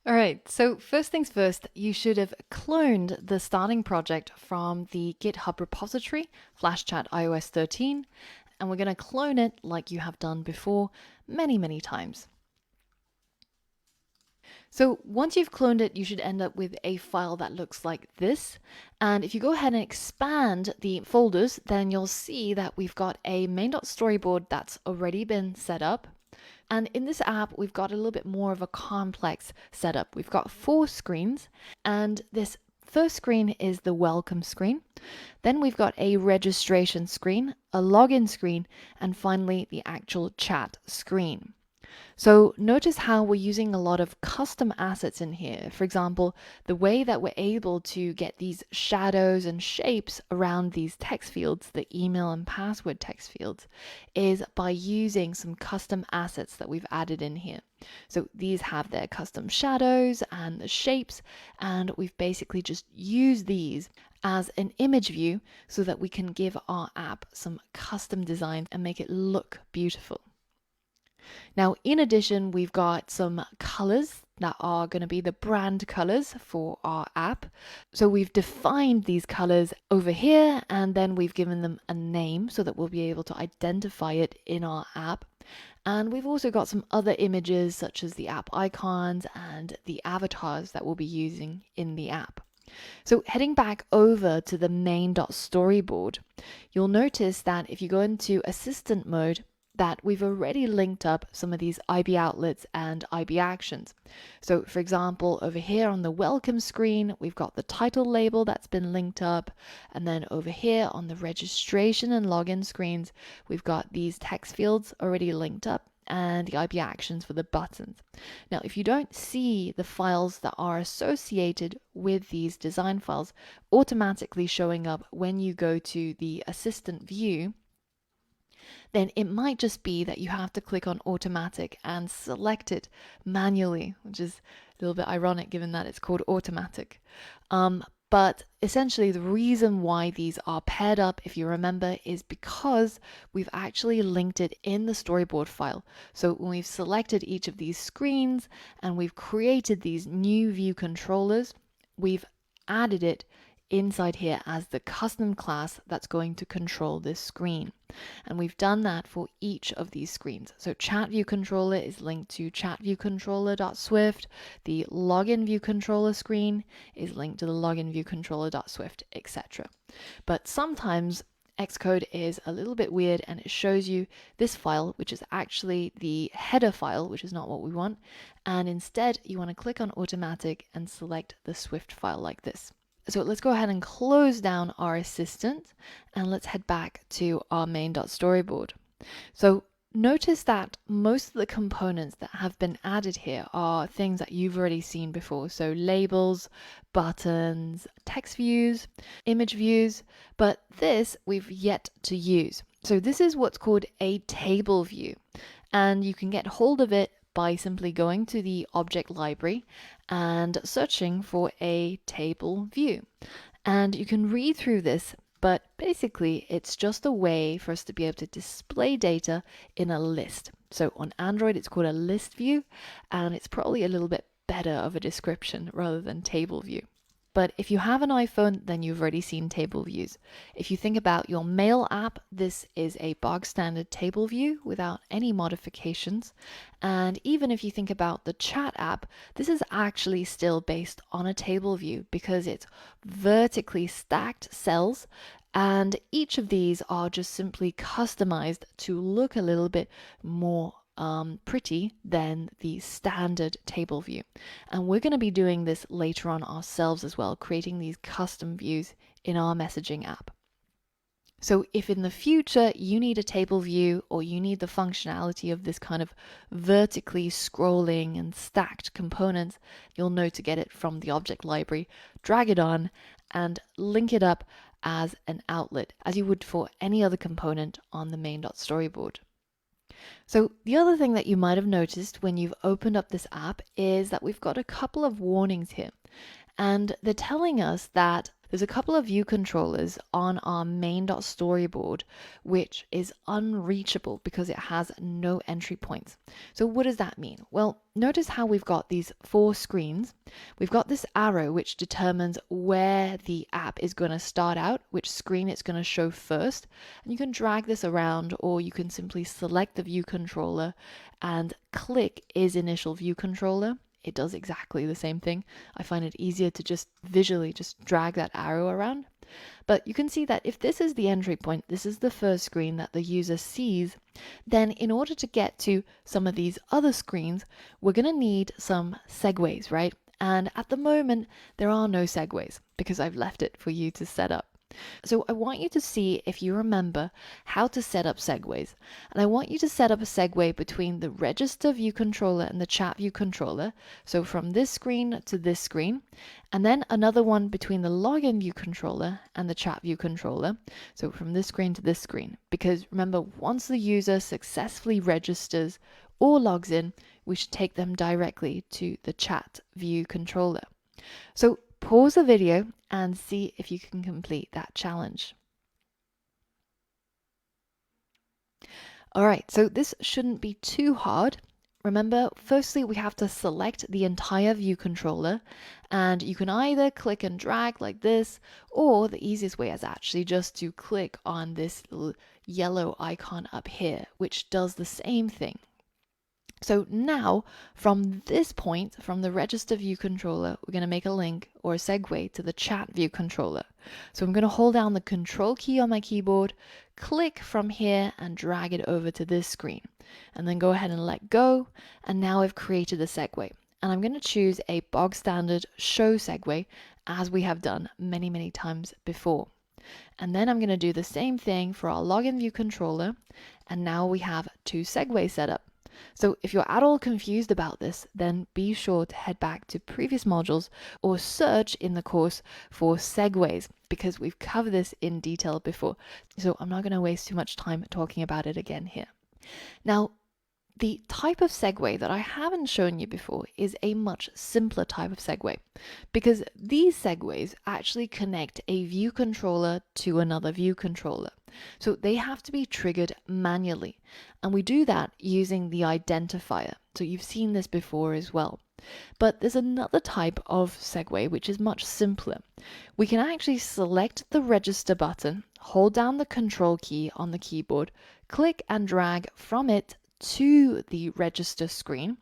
All right, so first things first, you should have cloned the starting project from the GitHub repository, FlashChat iOS 13, and we're going to clone it like you have done before many times. So once you've cloned it, you should end up with a file that looks like this. And if you go ahead and expand the folders, then you'll see that we've got a main.storyboard that's already been set up. And in this app, we've got a little bit more of a complex setup. We've got 4 screens, and this first screen is the welcome screen. Then we've got a registration screen, a login screen, and finally the actual chat screen. So notice how we're using a lot of custom assets in here. For example, the way that we're able to get these shadows and shapes around these text fields, the email and password text fields, is by using some custom assets that we've added in here. So these have their custom shadows and the shapes, and we've basically just used these as an image view so that we can give our app some custom design and make it look beautiful. Now, in addition, we've got some colors that are going to be the brand colors for our app. So we've defined these colors over here, and then we've given them a name so that we'll be able to identify it in our app. And we've also got some other images such as the app icons and the avatars that we'll be using in the app. So heading back over to the main.storyboard, you'll notice that if you go into assistant mode, that we've already linked up some of these IB outlets and IB actions. So for example, over here on the welcome screen, we've got the title label that's been linked up. And then over here on the registration and login screens, we've got these text fields already linked up and the IB actions for the buttons. Now, if you don't see the files that are associated with these design files automatically showing up when you go to the assistant view, then it might just be that you have to click on automatic and select it manually, which is a little bit ironic given that it's called automatic. But essentially the reason why these are paired up, if you remember, is because we've actually linked it in the storyboard file. So when we've selected each of these screens and we've created these new view controllers, we've added it inside here as the custom class that's going to control this screen. And we've done that for each of these screens. So chat view controller is linked to chat view controller.swift. The login view controller screen is linked to the login view controller.swift, etc. But sometimes Xcode is a little bit weird and it shows you this file, which is actually the header file, which is not what we want. And instead, you want to click on automatic and select the Swift file like this. So let's go ahead and close down our assistant and let's head back to our main.storyboard. So notice that most of the components that have been added here are things that you've already seen before. So labels, buttons, text views, image views, but this we've yet to use. So this is what's called a table view, and you can get hold of it by simply going to the object library and searching for a table view. And you can read through this, but basically it's just a way for us to be able to display data in a list. So on Android, it's called a list view, and it's probably a little bit better of a description rather than table view. But if you have an iPhone, then you've already seen table views. If you think about your Mail app, this is a bog standard table view without any modifications. And even if you think about the Chat app, this is actually still based on a table view because it's vertically stacked cells. And each of these are just simply customized to look a little bit more pretty than the standard table view. And we're going to be doing this later on ourselves as well, creating these custom views in our messaging app. So if in the future you need a table view or you need the functionality of this kind of vertically scrolling and stacked components, you'll know to get it from the object library, drag it on, and link it up as an outlet, as you would for any other component on the main.storyboard. So the other thing that you might have noticed when you've opened up this app is that we've got a couple of warnings here. And they're telling us that There's a couple of view controllers on our main.storyboard which is unreachable because it has no entry points. So what does that mean? Well, notice how we've got these 4 screens. We've got this arrow which determines where the app is going to start out, which screen it's going to show first. And you can drag this around, or you can simply select the view controller and click is initial view controller. It does exactly the same thing. I find it easier to just visually just drag that arrow around. But you can see that if this is the entry point, this is the first screen that the user sees, then in order to get to some of these other screens, we're going to need some segues, right? And at the moment, there are no segues because I've left it for you to set up. So I want you to see if you remember how to set up segues. And I want you to set up a segue between the register view controller and the chat view controller. So from this screen to this screen, and then another one between the login view controller and the chat view controller. So from this screen to this screen, because remember, once the user successfully registers or logs in, we should take them directly to the chat view controller. So pause the video and see if you can complete that challenge. All right, so this shouldn't be too hard. Remember, firstly, we have to select the entire view controller, and you can either click and drag like this, or the easiest way is actually just to click on this little yellow icon up here, which does the same thing. So now, from this point, from the register view controller, we're going to make a link or a segue to the chat view controller. So I'm going to hold down the control key on my keyboard, click from here and drag it over to this screen, and then go ahead and let go. And now I've created a segue. And I'm going to choose a bog standard show segue, as we have done many, many times before. And then I'm going to do the same thing for our login view controller. And now we have 2 segues set up. So if you're at all confused about this, then be sure to head back to previous modules or search in the course for segues, because we've covered this in detail before. So I'm not going to waste too much time talking about it again here. Now, the type of segue that I haven't shown you before is a much simpler type of segue, because these segues actually connect a view controller to another view controller. So they have to be triggered manually, and we do that using the identifier. So you've seen this before as well. But there's another type of segue which is much simpler. We can actually select the register button, hold down the control key on the keyboard, click and drag from it to the register screen.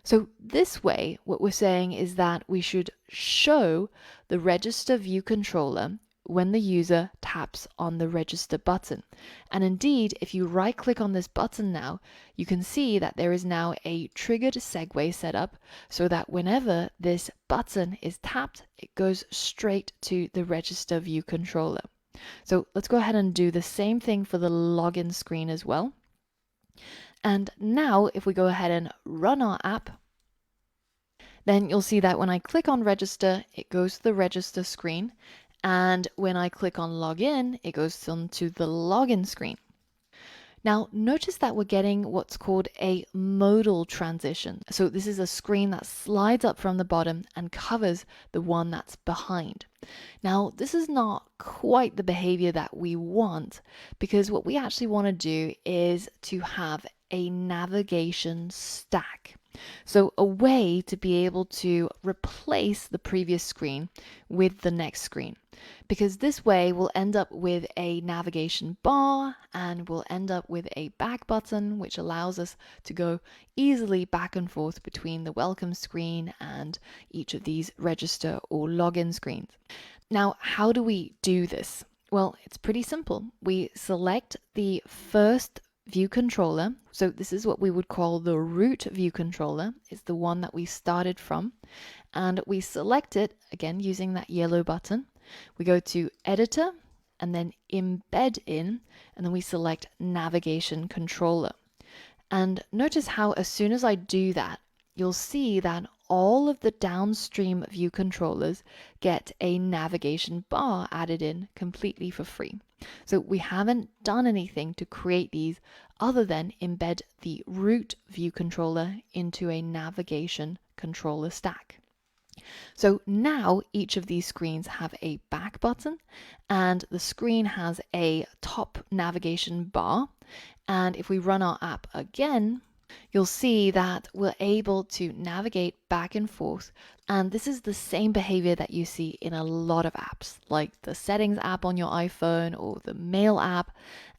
So this way, what we're saying is that we should show the register view controller when the user taps on the register button. And indeed, if you right click on this button now, you can see that there is now a triggered segue set up so that whenever this button is tapped, it goes straight to the register view controller. So let's go ahead and do the same thing for the login screen as well. And now if we go ahead and run our app, then you'll see that when I click on register, it goes to the register screen. And when I click on login, it goes on to the login screen. Now notice that we're getting what's called a modal transition. So this is a screen that slides up from the bottom and covers the one that's behind. Now this is not quite the behavior that we want, because what we actually want to do is to have a navigation stack. So a way to be able to replace the previous screen with the next screen, because this way we'll end up with a navigation bar and we'll end up with a back button, which allows us to go easily back and forth between the welcome screen and each of these register or login screens. Now, how do we do this? Well, it's pretty simple. We select the first view controller. So this is what we would call the root view controller. It's the one that we started from. And we select it, again, using that yellow button. We go to editor and then embed in, and then we select navigation controller. And notice how as soon as I do that, you'll see that all of the downstream view controllers get a navigation bar added in completely for free. So we haven't done anything to create these other than embed the root view controller into a navigation controller stack. So now each of these screens have a back button, and the screen has a top navigation bar. And if we run our app again, you'll see that we're able to navigate back and forth. And this is the same behavior that you see in a lot of apps, like the Settings app on your iPhone or the Mail app.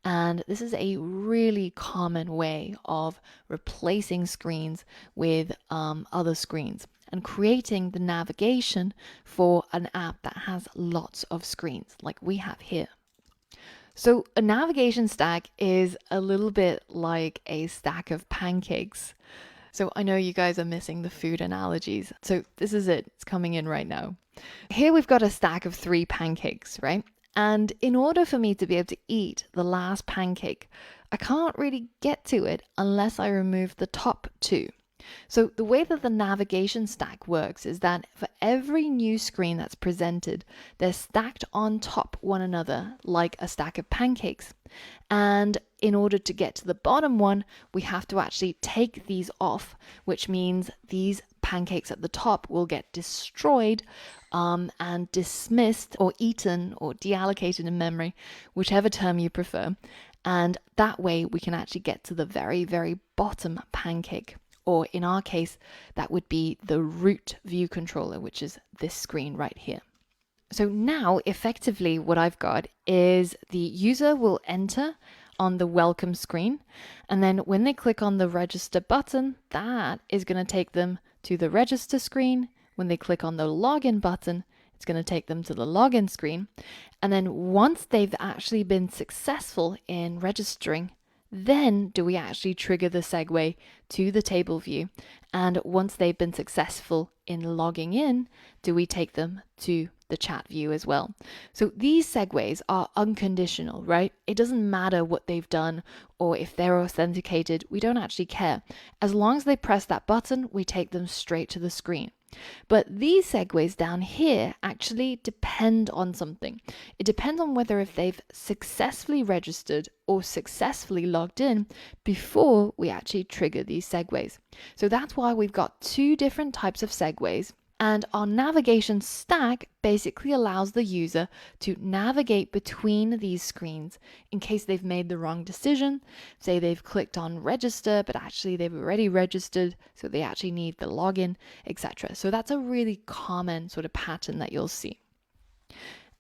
And this is a really common way of replacing screens with other screens and creating the navigation for an app that has lots of screens like we have here. So a navigation stack is a little bit like a stack of pancakes. So I know you guys are missing the food analogies. So this is it. It's coming in right now. Here we've got a stack of 3 pancakes, right? And in order for me to be able to eat the last pancake, I can't really get to it unless I remove the top 2. So the way that the navigation stack works is that for every new screen that's presented, they're stacked on top one another like a stack of pancakes. And in order to get to the bottom one, we have to actually take these off, which means these pancakes at the top will get destroyed and dismissed or eaten or deallocated in memory, whichever term you prefer. And that way we can actually get to the very, very bottom pancake. Or in our case, that would be the root view controller, which is this screen right here. So now effectively what I've got is the user will enter on the welcome screen. And then when they click on the register button, that is going to take them to the register screen. When they click on the login button, it's going to take them to the login screen. And then once they've actually been successful in registering, then do we actually trigger the segue to the table view. And once they've been successful in logging in, do we take them to the chat view as well. So these segues are unconditional, right? It doesn't matter what they've done or if they're authenticated, we don't actually care. As long as they press that button, we take them straight to the screen. But these segues down here actually depend on something. It depends on whether if they've successfully registered or successfully logged in before we actually trigger these segues. So that's why we've got 2 different types of segues. And our navigation stack basically allows the user to navigate between these screens in case they've made the wrong decision. Say they've clicked on register, but actually they've already registered, so they actually need the login, etc. So that's a really common sort of pattern that you'll see.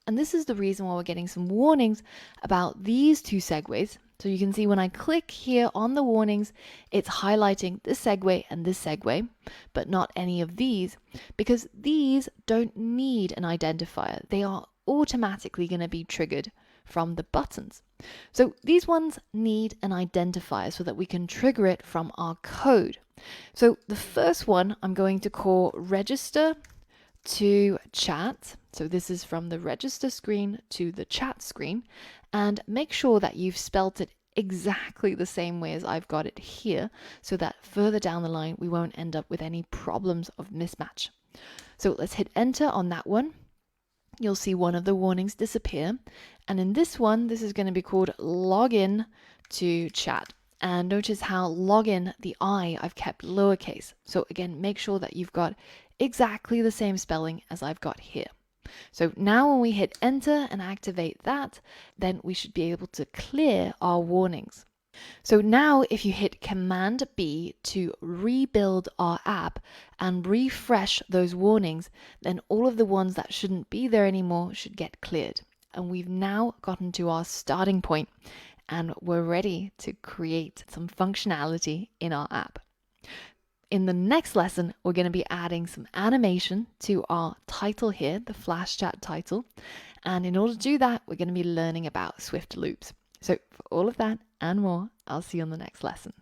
And this is the reason why we're getting some warnings about these 2 segues. So you can see when I click here on the warnings, it's highlighting this segue and this segue, but not any of these, because these don't need an identifier. They are automatically going to be triggered from the buttons. So these ones need an identifier so that we can trigger it from our code. So the first one I'm going to call register to chat. So this is from the register screen to the chat screen, and make sure that you've spelt it exactly the same way as I've got it here so that further down the line we won't end up with any problems of mismatch. So let's hit enter on that one. You'll see one of the warnings disappear, and in this one this is going to be called login to chat. And notice how login, the I, I've kept lowercase. So again, make sure that you've got exactly the same spelling as I've got here. So now when we hit enter and activate that, then we should be able to clear our warnings. So now if you hit Command B to rebuild our app and refresh those warnings, then all of the ones that shouldn't be there anymore should get cleared. And we've now gotten to our starting point and we're ready to create some functionality in our app. In the next lesson, we're going to be adding some animation to our title here, the Flash Chat title. And in order to do that, we're going to be learning about Swift loops. So for all of that and more, I'll see you on the next lesson.